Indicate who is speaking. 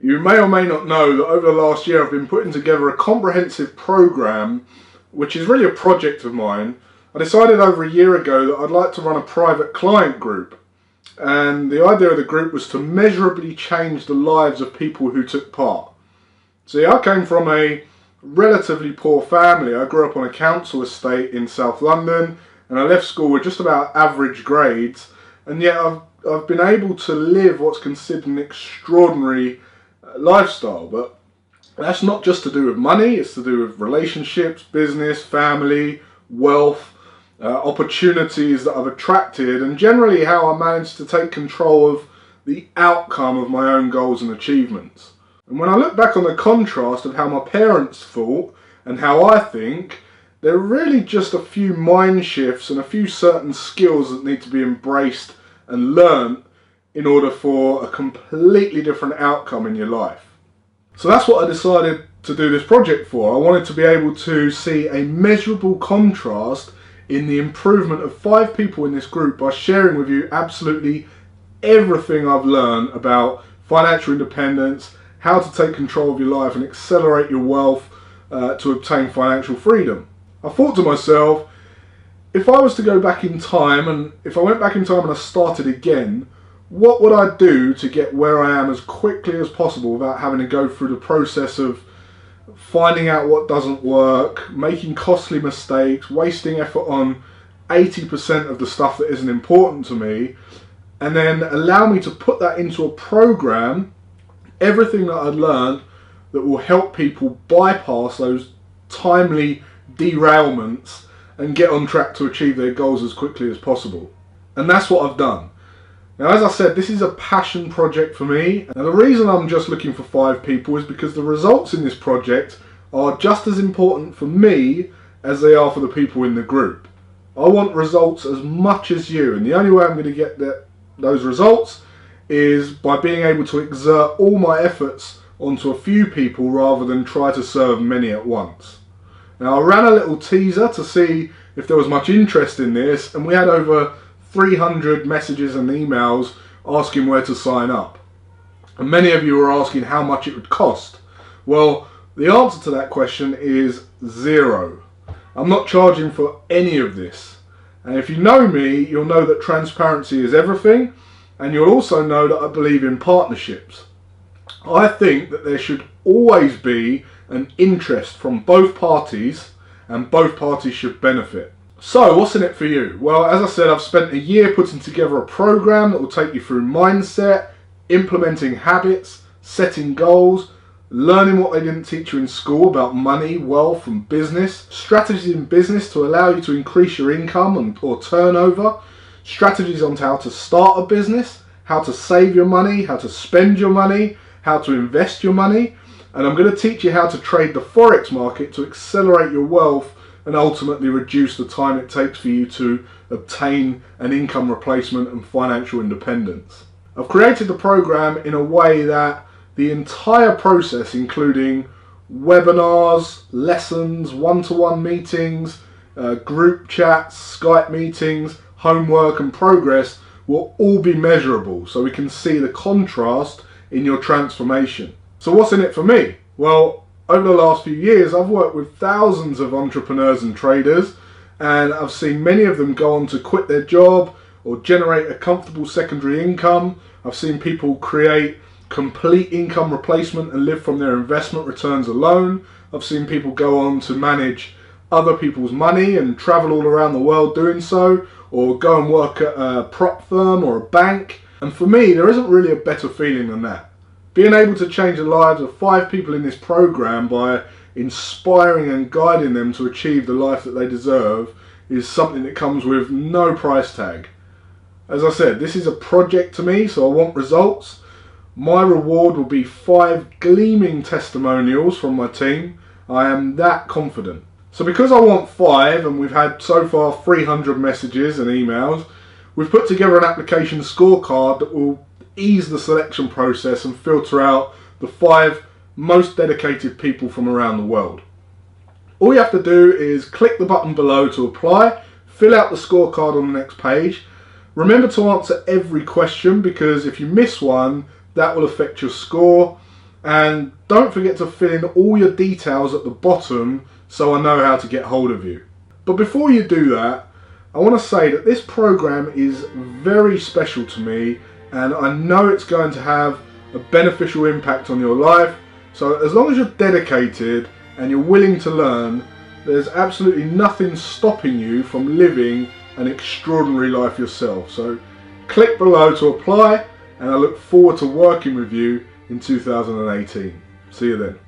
Speaker 1: You may or may not know that over the last year I've been putting together a comprehensive program, which is really a project of mine. I decided over a year ago that I'd like to run a private client group, and the idea of the group was to measurably change the lives of people who took part. See, I came from a relatively poor family. I grew up on a council estate in South London, and I left school with just about average grades, and yet I've been able to live what's considered an extraordinary lifestyle. But that's not just to do with money, it's to do with relationships, business, family, wealth, opportunities that I've attracted, and generally how I managed to take control of the outcome of my own goals and achievements. And when I look back on the contrast of how my parents thought and how I think, there are really just a few mind shifts and a few certain skills that need to be embraced and learnt in order for a completely different outcome in your life. So that's what I decided to do this project for. I wanted to be able to see a measurable contrast in the improvement of 5 people in this group by sharing with you absolutely everything I've learned about financial independence, how to take control of your life and accelerate your wealth to obtain financial freedom. I thought to myself, if I was to go back in time, and if I went back in time and I started again, what would I do to get where I am as quickly as possible without having to go through the process of finding out what doesn't work, making costly mistakes, wasting effort on 80% of the stuff that isn't important to me, and then allow me to put that into a program, everything that I'd learned that will help people bypass those timely derailments and get on track to achieve their goals as quickly as possible. And that's what I've done. Now, as I said, this is a passion project for me. Now, the reason I'm just looking for 5 people is because the results in this project are just as important for me as they are for the people in the group. I want results as much as you, and the only way I'm going to get those results is by being able to exert all my efforts onto a few people rather than try to serve many at once. Now, I ran a little teaser to see if there was much interest in this, and we had over 300 messages and emails asking where to sign up. And many of you were asking how much it would cost. Well, the answer to that question is 0. I'm not charging for any of this. And if you know me, you'll know that transparency is everything, and you'll also know that I believe in partnerships. I think that there should always be an interest from both parties, and both parties should benefit. So, what's in it for you? Well, as I said, I've spent a year putting together a program that will take you through mindset, implementing habits, setting goals, learning what they didn't teach you in school about money, wealth and business, strategies in business to allow you to increase your income or turnover, strategies on how to start a business, how to save your money, how to spend your money, how to invest your money, and I'm going to teach you how to trade the Forex market to accelerate your wealth and ultimately reduce the time it takes for you to obtain an income replacement and financial independence. I've created the program in a way that the entire process, including webinars, lessons, one-to-one meetings, group chats, Skype meetings, homework and progress, will all be measurable so we can see the contrast in your transformation. So what's in it for me? Well, over the last few years, I've worked with thousands of entrepreneurs and traders, and I've seen many of them go on to quit their job or generate a comfortable secondary income. I've seen people create complete income replacement and live from their investment returns alone. I've seen people go on to manage other people's money and travel all around the world doing so, or go and work at a prop firm or a bank. And for me, there isn't really a better feeling than that. Being able to change the lives of 5 people in this program by inspiring and guiding them to achieve the life that they deserve is something that comes with no price tag. As I said, this is a project to me, so I want results. My reward will be 5 gleaming testimonials from my team. I am that confident. So because I want 5, and we've had so far 300 messages and emails, we've put together an application scorecard that will ease the selection process and filter out the 5 most dedicated people from around the world. All you have to do is click the button below to apply, fill out the scorecard on the next page. Remember to answer every question, because if you miss one, that will affect your score. And don't forget to fill in all your details at the bottom so I know how to get hold of you. But before you do that, I want to say that this program is very special to me, and I know it's going to have a beneficial impact on your life. So as long as you're dedicated and you're willing to learn, there's absolutely nothing stopping you from living an extraordinary life yourself. So click below to apply, and I look forward to working with you in 2018. See you then.